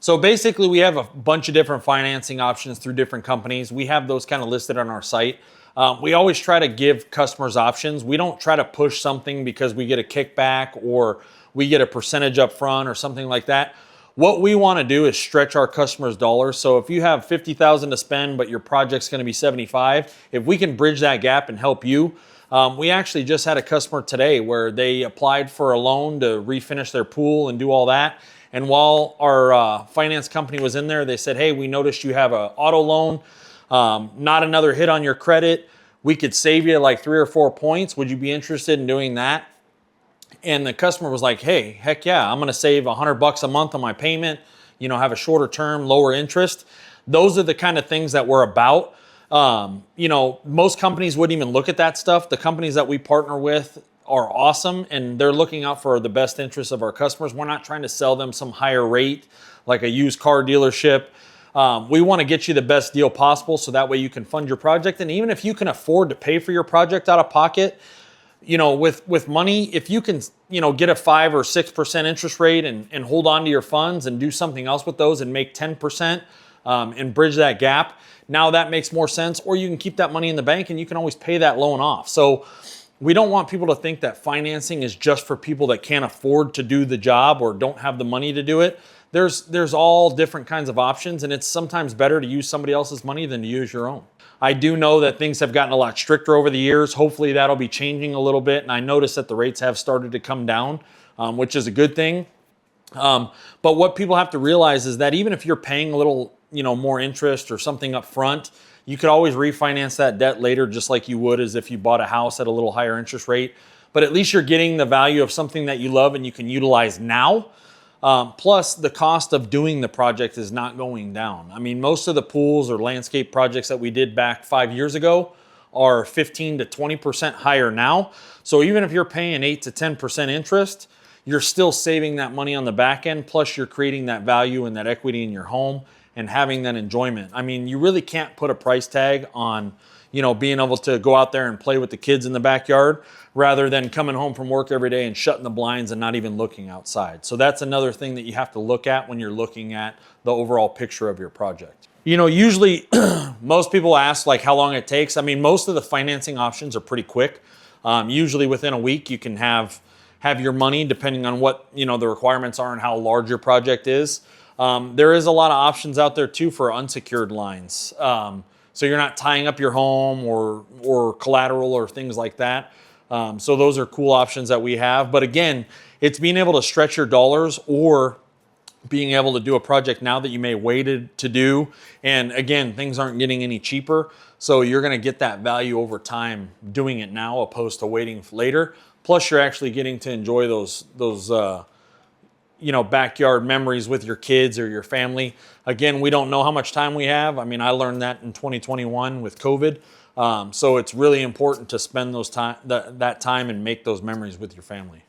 So basically, we have a bunch of different financing options through different companies. We have those kind of listed on our site. We always try to give customers options. We don't try to push something because we get a kickback or we get a percentage up front or something like that. What we want to do is stretch our customers' dollars. So if you have $50,000 to spend, but your project's going to be 75, if we can bridge that gap and help you. We actually just had a customer today where they applied for a loan to refinish their pool and do all that. And while our finance company was in there, they said, hey, we noticed you have an auto loan, not another hit on your credit. We could save you like 3 or 4 points. Would you be interested in doing that? And the customer was like, hey, heck yeah, I'm going to save $100 a month on my payment, have a shorter term, lower interest. Those are the kind of things that we're about. Most companies wouldn't even look at that stuff. The companies that we partner with are awesome, and they're looking out for the best interests of our customers. We're not trying to sell them some higher rate like a used car dealership. We want to get you the best deal possible so that way you can fund your project. And even if you can afford to pay for your project out of pocket, with money, if you can, get a 5 or 6% interest rate and hold on to your funds and do something else with those and make 10% and bridge that gap, now that makes more sense. Or you can keep that money in the bank and you can always pay that loan off. So we don't want people to think that financing is just for people that can't afford to do the job or don't have the money to do it. There's all different kinds of options, and it's sometimes better to use somebody else's money than to use your own. I do know that things have gotten a lot stricter over the years. Hopefully that'll be changing a little bit. And I noticed that the rates have started to come down, which is a good thing. But what people have to realize is that even if you're paying a little, more interest or something up front, you could always refinance that debt later, just like you would as if you bought a house at a little higher interest rate. But at least you're getting the value of something that you love and you can utilize now. Plus, the cost of doing the project is not going down. I mean, most of the pools or landscape projects that we did back 5 years ago are 15 to 20% higher now. So even if you're paying 8 to 10% interest, you're still saving that money on the back end. Plus, you're creating that value and that equity in your home and having that enjoyment. I mean, you really can't put a price tag on, being able to go out there and play with the kids in the backyard rather than coming home from work every day and shutting the blinds and not even looking outside. So that's another thing that you have to look at when you're looking at the overall picture of your project. Usually most people ask like how long it takes. I mean, most of the financing options are pretty quick. Usually within a week you can have your money depending on what, the requirements are and how large your project is. There is a lot of options out there too for unsecured lines. So you're not tying up your home or collateral or things like that. So those are cool options that we have. But again, it's being able to stretch your dollars or being able to do a project now that you may waited to do. And again, things aren't getting any cheaper. So you're going to get that value over time doing it now opposed to waiting later. Plus you're actually getting to enjoy those backyard memories with your kids or your family. Again, we don't know how much time we have. I mean, I learned that in 2021 with COVID. So it's really important to spend that time and make those memories with your family.